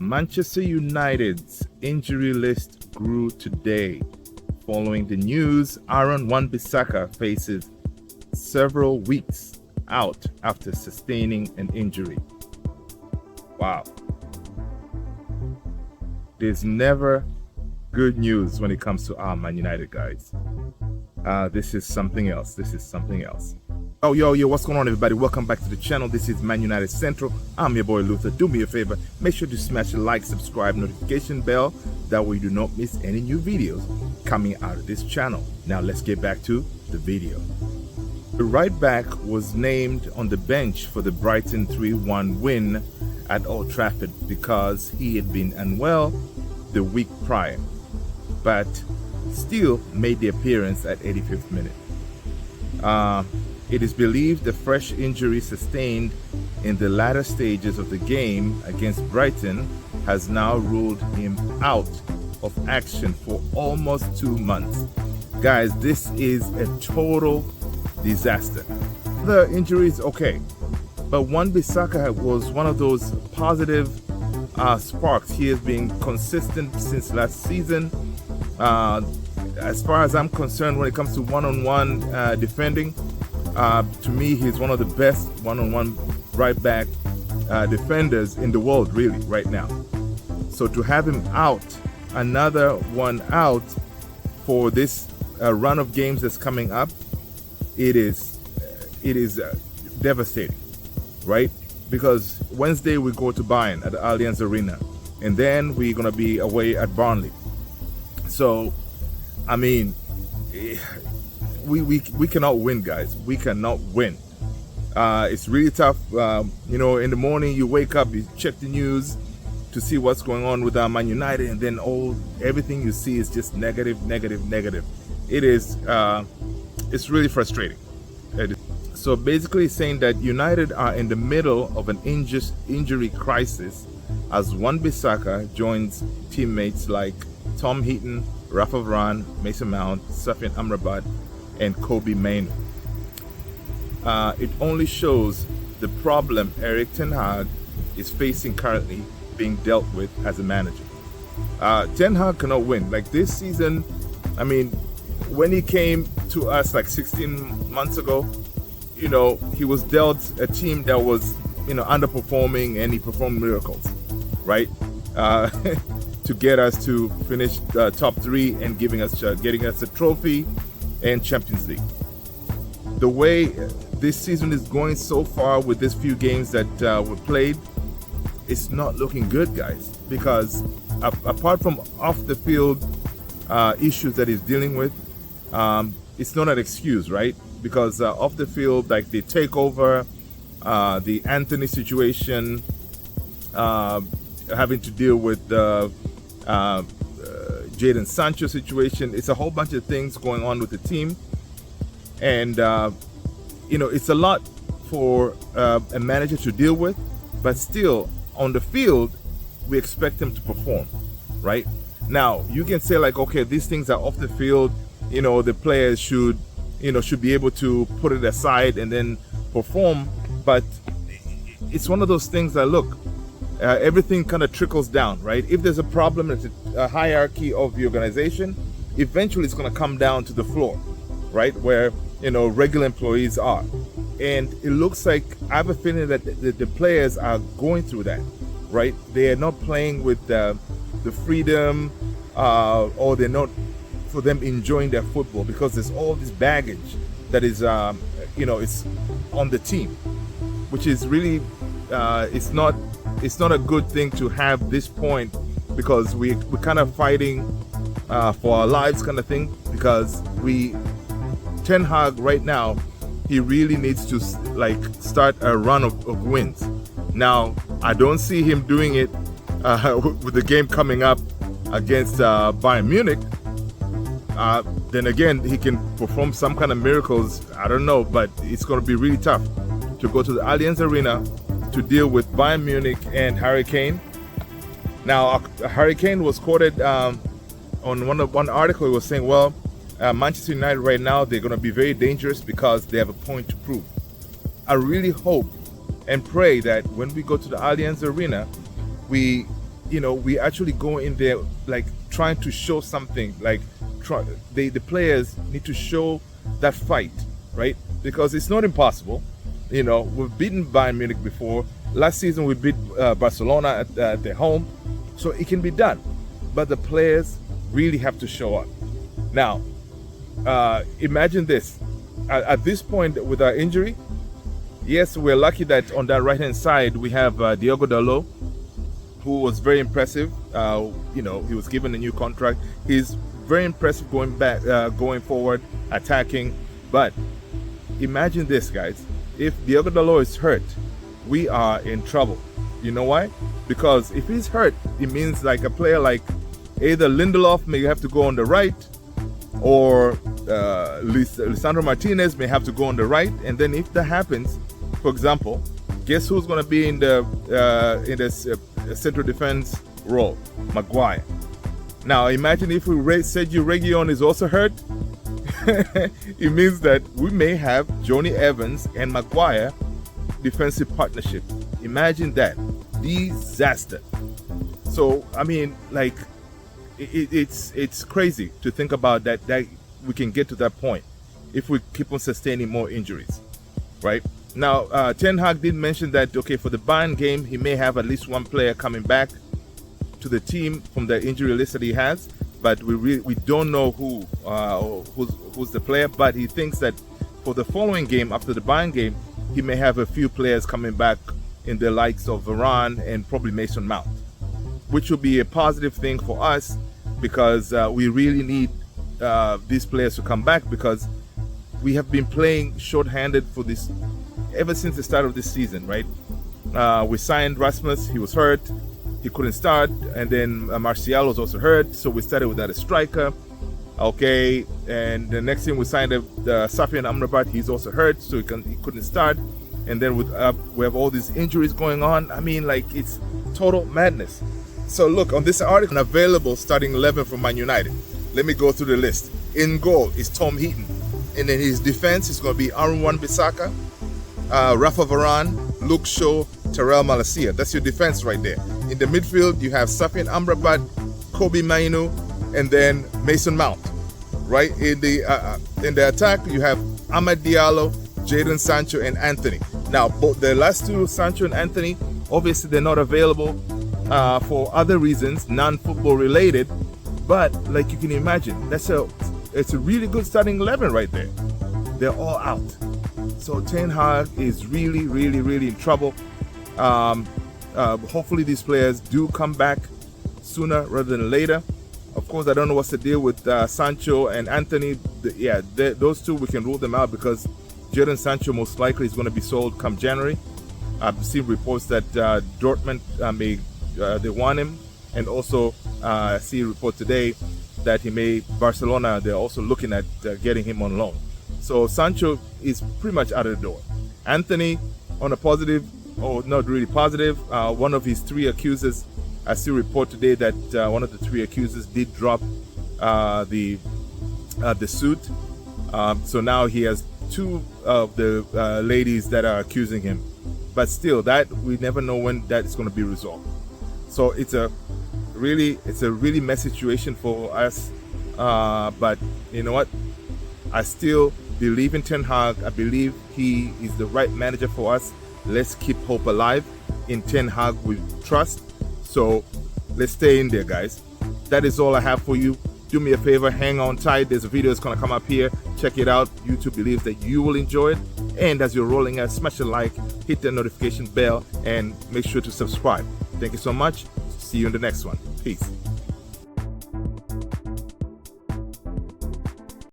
Manchester United's injury list grew today. Following the news, Wan-Bissaka faces several weeks out after sustaining an injury. Wow. There's never good news when it comes to our Man United guys. This is something else. Oh, yo, what's going on, everybody? Welcome back to the channel. This is Man United Central. I'm your boy Luther. Do me a favor, make sure to smash the like, subscribe, notification bell. That way you do not miss any new videos coming out of this channel. Now let's get back to the video. The right back was named on the bench for the Brighton 3-1 win at Old Trafford because he had been unwell the week prior, but still made the appearance at 85th minute. It is believed the fresh injury sustained in the latter stages of the game against Brighton has now ruled him out of action for almost 2 months. Guys, this is a total disaster. The injury is okay, but Wan-Bissaka was one of those positive sparks. He has been consistent since last season. As far as I'm concerned, when it comes to one-on-one defending, to me, he's one of the best one-on-one right back defenders in the world, really, right now. So to have him out, another one out for this run of games that's coming up, it is devastating, right? Because Wednesday we go to Bayern at the Allianz Arena, and then we're gonna be away at Burnley. So, I mean, we cannot win, guys. We cannot win. It's really tough. You know, in the morning you wake up, you check the news to see what's going on with Man United, and then everything you see is just negative. It is it's really frustrating. So basically saying that United are in the middle of an injury crisis as Wan-Bissaka joins teammates like Tom Heaton, Rafa Varane, Mason Mount, Safin Amrabat, and Kobe Mainoo. It only shows the problem Erik Ten Hag is facing currently being dealt with as a manager. Ten Hag cannot win. Like this season, I mean, when he came to us like 16 months ago, you know, he was dealt a team that was, you know, underperforming, and he performed miracles, right? To get us to finish top 3 and getting us a trophy and Champions League. The way this season is going so far with these few games that were played, it's not looking good, guys, because apart from off the field issues that he's dealing with, it's not an excuse, right? Because off the field, like the takeover, the Anthony situation, having to deal with the Jadon Sancho situation, it's a whole bunch of things going on with the team, and you know, it's a lot for a manager to deal with, but still on the field we expect him to perform, right? Now you can say like, okay, these things are off the field, you know, the players should be able to put it aside and then perform, but it's one of those things that, look, everything kind of trickles down, right? If there's a problem at a hierarchy of the organization, eventually it's going to come down to the floor, right, where, you know, regular employees are. And it looks like, I have a feeling that the players are going through that, right? They are not playing with the freedom, or they're not, for them, enjoying their football, because there's all this baggage that is, you know, it's on the team, which is really, it's not a good thing to have this point, because we're kind of fighting for our lives kind of thing, because Ten Hag right now, he really needs to like start a run of wins. Now, I don't see him doing it with the game coming up against Bayern Munich. Then again, he can perform some kind of miracles, I don't know, but it's going to be really tough to go to the Allianz Arena to deal with Bayern Munich and Harry Kane. Now, Harry Kane was quoted on one article. He was saying, well, Manchester United right now, they're going to be very dangerous because they have a point to prove. I really hope and pray that when we go to the Allianz Arena, we we actually go in there like trying to show something, like the players need to show that fight, right? Because it's not impossible. We've beaten Bayern Munich before. Last season we beat Barcelona at their home, so it can be done. But the players really have to show up. Now, imagine this. At this point with our injury, yes, we're lucky that on that right-hand side we have Diogo Dalot, who was very impressive. He was given a new contract. He's very impressive going forward, attacking. But imagine this, guys. If Diogo Dalot is hurt, we are in trouble. You know why? Because if he's hurt, it means like a player like either Lindelof may have to go on the right, or Lisandro Martinez may have to go on the right. And then if that happens, for example, guess who's going to be in the central defense role? Maguire. Now imagine if Sergio Reguilon is also hurt. It means that we may have Johnny Evans and Maguire defensive partnership. Imagine that. Disaster. So I mean, like, it's crazy to think about that we can get to that point if we keep on sustaining more injuries, right? Now, Ten Hag did mention that, okay, for the Bayern game, he may have at least one player coming back to the team from the injury list that he has, but we don't know who's the player. But he thinks that for the following game, after the Bayern game, he may have a few players coming back in the likes of Varane and probably Mason Mount, which will be a positive thing for us, because we really need these players to come back, because we have been playing short-handed for this ever since the start of this season, right? We signed Rasmus, he was hurt, he couldn't start, and then Martial was also hurt, so we started without a striker. Okay, and the next thing we signed Safian Amrabat, he's also hurt, so he couldn't start. And then we have all these injuries going on. I mean, like, it's total madness. So look, on this article, an available starting 11 for Man United. Let me go through the list. In goal is Tom Heaton. And in his defense is going to be Wan-Bissaka, Rafa Varane, Luke Shaw, Terrell Malacia. That's your defense right there. In the midfield, you have Safian Amrabat, Kobe Mainu, and then Mason Mount. Right? In the attack, you have Amad Diallo, Jadon Sancho, and Anthony. Now, both the last two, Sancho and Anthony, obviously they're not available for other reasons, non-football related. But like you can imagine, it's a really good starting 11 right there. They're all out. So Ten Hag is really, really, really in trouble. Hopefully these players do come back sooner rather than later. Of course, I don't know what's the deal with Sancho and Anthony. Those two, we can rule them out, because Jadon Sancho most likely is going to be sold come January. I've seen reports that Dortmund they want him, and also I see a report today that Barcelona, they're also looking at getting him on loan. So Sancho is pretty much out of the door. Anthony, on a positive, or not really positive, one of his three accusers, I see a report today that one of the three accusers did drop the suit. So now he has two of the ladies that are accusing him. But still, that we never know when that is going to be resolved. So it's a really messy situation for us. But you know what? I still believe in Ten Hag. I believe he is the right manager for us. Let's keep hope alive. In Ten Hag we trust. So let's stay in there, guys. That is all I have for you. Do me a favor, hang on tight. There's a video that's going to come up here. Check it out. YouTube believes that you will enjoy it. And as you're rolling out, smash a like, hit the notification bell, and make sure to subscribe. Thank you so much. See you in the next one. Peace.